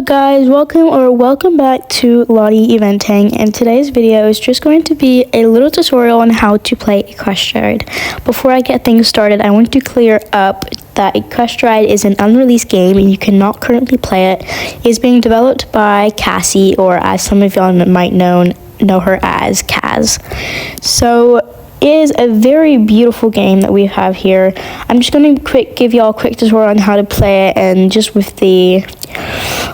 Guys, welcome back to Lottie Eventing, and today's video is just going to be a little tutorial on how to play Equestride. Before I get things started, I want to clear up that Equestride is an unreleased game and you cannot currently play it. It is being developed by Cassie, or as some of y'all might know her as Kaz. So it is a very beautiful game that we have here. I'm just going to give y'all a quick tutorial on how to play it, and just with the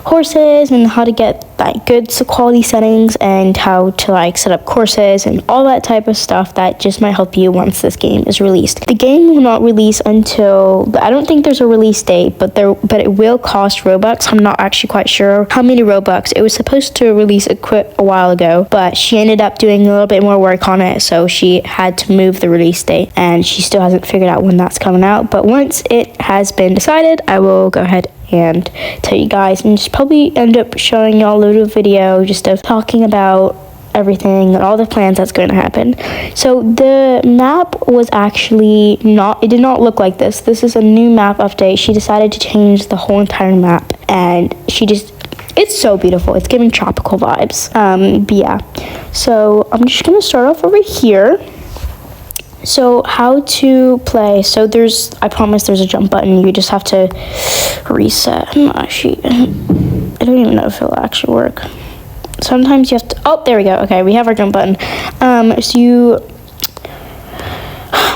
horses and how to get like good quality settings and how to like set up courses and all that type of stuff that just might help you once this game is released. The game will not release until, I don't think there's a release date, but it will cost Robux. I'm not actually quite sure how many Robux. It was supposed to release a while ago, but she ended up doing a little bit more work on it, so she had to move the release date, and she still hasn't figured out when that's coming out. But once it has been decided, I will go ahead and tell you guys, and just probably end up showing y'all a little video just of talking about everything and all the plans that's going to happen. So the map was actually it did not look like this. This is a new map update. She decided to change the whole entire map, and it's so beautiful. It's giving tropical vibes. But yeah, so I'm just gonna start off over here. So how to play, so I promise there's a jump button. You just have to reset. I don't even know if it'll actually work. Sometimes you have to, oh, there we go. Okay, we have our jump button.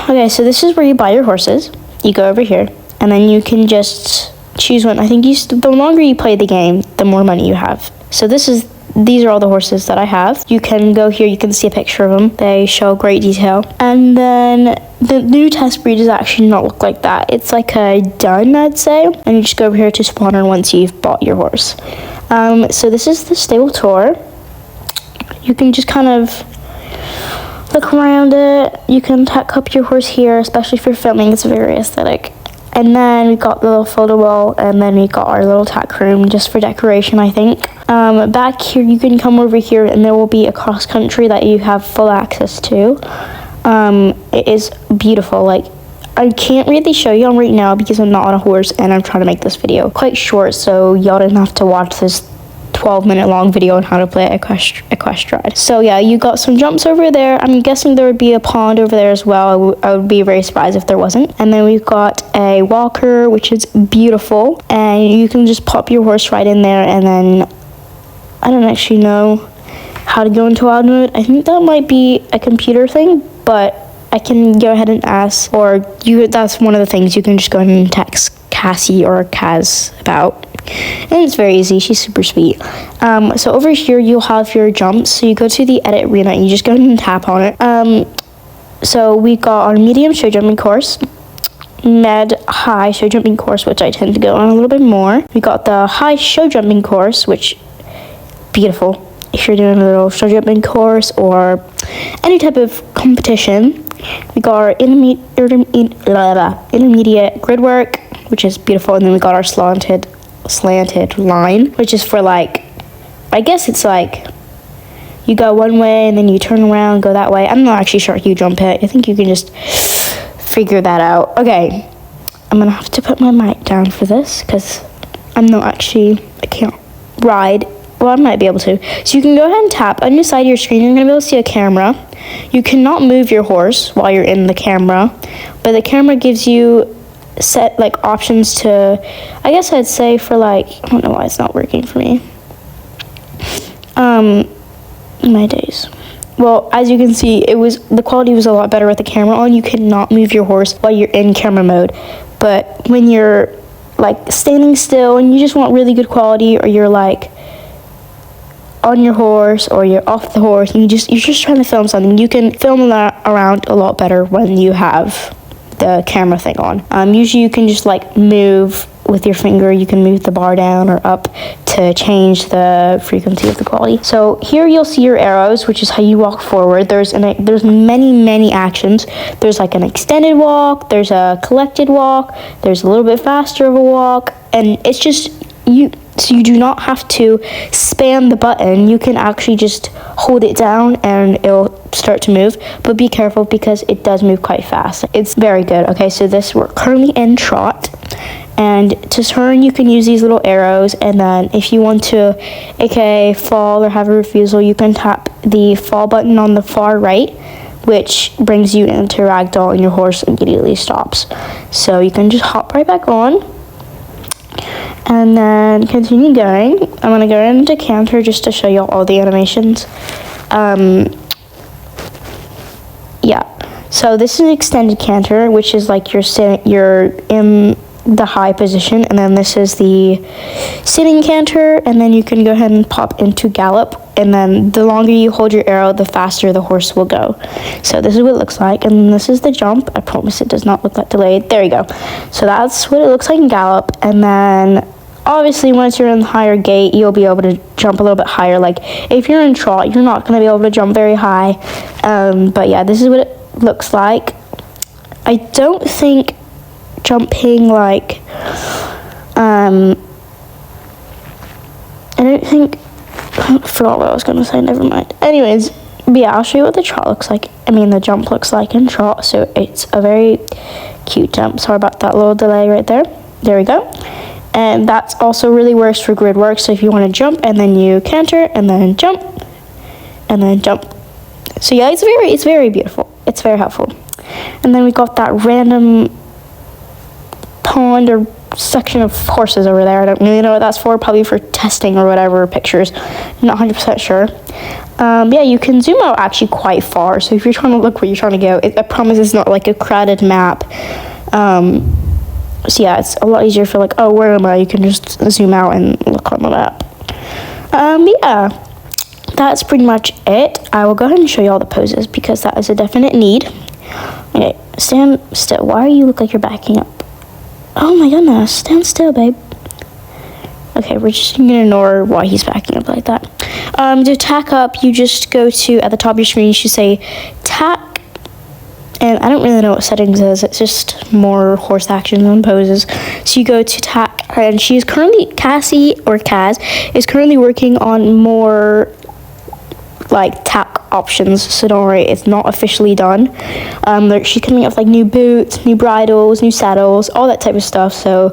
Okay, so this is where you buy your horses. You go over here, and then you can just choose one. I think the longer you play the game, the more money you have. So these are all the horses that I have. You can go here, you can see a picture of them. They show great detail. And then the new test breed does actually not look like that. It's like a dun, I'd say. And you just go over here to spawner once you've bought your horse. So this is the stable tour. You can just kind of look around it. You can tack up your horse here, especially if you're filming. It's very aesthetic. And then we got the little photo wall, and then we got our little tack room just for decoration, I think. Back here, you can come over here, and there will be a cross country that you have full access to. It is beautiful. Like, I can't really show y'all right now because I'm not on a horse, and I'm trying to make this video quite short, so y'all didn't have to watch this 12-minute long video on how to play Equestride. So yeah, you got some jumps over there. I'm guessing there would be a pond over there as well. I would be very surprised if there wasn't. And then we've got a walker, which is beautiful, and you can just pop your horse right in there. And then I don't actually know how to go into wild mode. I think that might be a computer thing, but I can go ahead and ask, or that's one of the things you can just go ahead and text Cassie or Kaz about. And it's very easy. She's super sweet. So over here you'll have your jumps. So you go to the edit arena and you just go ahead and tap on it. So we got our medium show jumping course, high show jumping course, which I tend to go on a little bit more. We got the high show jumping course, which beautiful if you're doing a little show jumping course or any type of competition. We got our intermediate grid work, which is beautiful, and then we got our slanted line, which is for like, I guess it's like you go one way and then you turn around, go that way. I'm not actually sure you jump it. I think you can just figure that out. Okay, I'm gonna have to put my mic down for this because I can't ride. Well, I might be able to. So you can go ahead and tap on the side of your screen. You're gonna be able to see a camera. You cannot move your horse while you're in the camera, but the camera gives you set like options to, I guess I'd say for like, I don't know why it's not working for me. My days. Well, as you can see, the quality was a lot better with the camera on. You cannot move your horse while you're in camera mode, but when you're like standing still and you just want really good quality, or you're like on your horse or you're off the horse and you're just trying to film something, you can film that around a lot better when you have the camera thing on. Usually you can just like move with your finger. You can move the bar down or up to change the frequency of the quality. So here you'll see your arrows, which is how you walk forward. There's many actions. There's like an extended walk, there's a collected walk, there's a little bit faster of a walk, and it's just so you do not have to spam the button. You can actually just hold it down and it'll start to move, but be careful because it does move quite fast. It's very good. Okay, so we're currently in trot, And to turn, you can use these little arrows, and then if you want to, aka fall or have a refusal, you can tap the fall button on the far right, which brings you into ragdoll, and your horse immediately stops. So you can just hop right back on, and then continue going. I'm gonna go into canter just to show you all the animations. Yeah. So this is extended canter, which is like you're in the high position, and then this is the sitting canter, and then you can go ahead and pop into gallop, and then the longer you hold your arrow, the faster the horse will go. So this is what it looks like, and this is the jump. I promise it does not look that delayed. There you go. So that's what it looks like in gallop, and then obviously once you're in the higher gait, you'll be able to jump a little bit higher. Like if you're in trot, you're not going to be able to jump very high, but yeah, this is what it looks like. I don't think jumping like I forgot what I was going to say, never mind. Anyways, but yeah, I'll show you what the trot looks like. I mean the jump looks like in trot. So it's a very cute jump. Sorry about that little delay right there. There we go. And that also really works for grid work. So if you want to jump and then you canter and then jump and then jump. So yeah, it's very beautiful. It's very helpful. And then we got that random pond or section of horses over there. I don't really know what that's for. Probably for testing or whatever, pictures. I'm not 100% sure. Yeah, you can zoom out actually quite far. So if you're trying to look where you're trying to go, I promise it's not like a crowded map. So yeah, it's a lot easier for like, oh, where am I? You can just zoom out and look on the map. Yeah, that's pretty much it. I will go ahead and show you all the poses because that is a definite need. Okay, stand still. Why do you look like you're backing up? Oh my goodness, stand still, babe. Okay, we're just gonna ignore why he's backing up like that. To tack up, you just go to, at the top of your screen, you should say tack. And I don't really know what settings is. It's just more horse actions and poses. So you go to tack, and she's currently, Cassie or Kaz, is currently working on more like tack options, so don't worry, it's not officially done. She's coming up with like new boots, new bridles, new saddles, all that type of stuff, so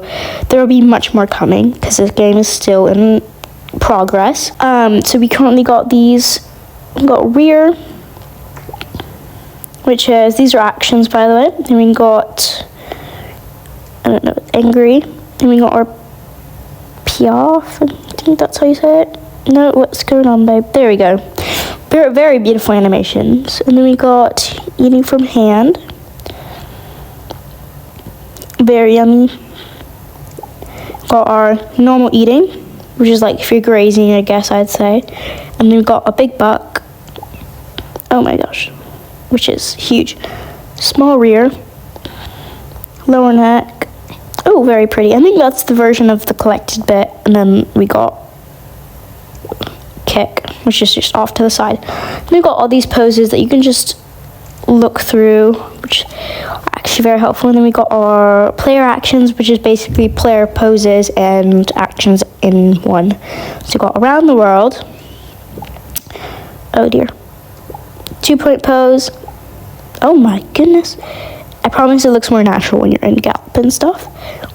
there will be much more coming because this game is still in progress. So we currently got these. We got rear, which is, these are actions by the way. Then we got, I don't know, angry. Then we got our piaffe, I think that's how you say it. No, what's going on, babe? There we go. Very, very beautiful animations. And then we got eating from hand. Very yummy. Got our normal eating, which is like if you're grazing, I guess I'd say. And then we got a big buck. Oh my gosh. Which is huge. Small rear. Lower neck. Oh, very pretty. I think that's the version of the collected bit. And then we got kick, which is just off to the side. And we've got all these poses that you can just look through, which are actually very helpful. And then we got our player actions, which is basically player poses and actions in one. So we got around the world. Oh dear. 2-point pose. Oh my goodness. I promise it looks more natural when you're in gallop and stuff.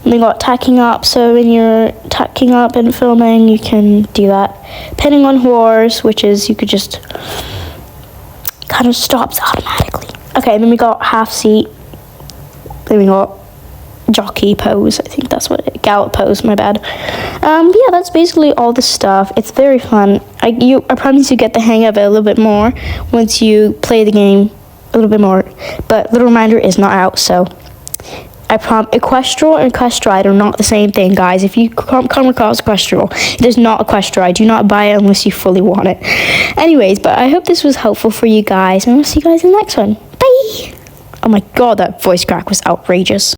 And we got tacking up, so when you're tacking up and filming, you can do that. Pinning on horse, which is you could just kind of stops automatically. Okay, and then we got half seat. Then we got jockey pose. I think that's what it, gallop pose, my bad. Yeah, that's basically all the stuff. It's very fun. I promise you get the hang of it a little bit more once you play the game a little bit more, but Little Reminder is not out, so I promise. Equestral and Equestride are not the same thing, guys. If you come across Equestral, it is not Equestride. Do not buy it unless you fully want it. Anyways, but I hope this was helpful for you guys, and I'll see you guys in the next one. Bye! Oh my god, that voice crack was outrageous.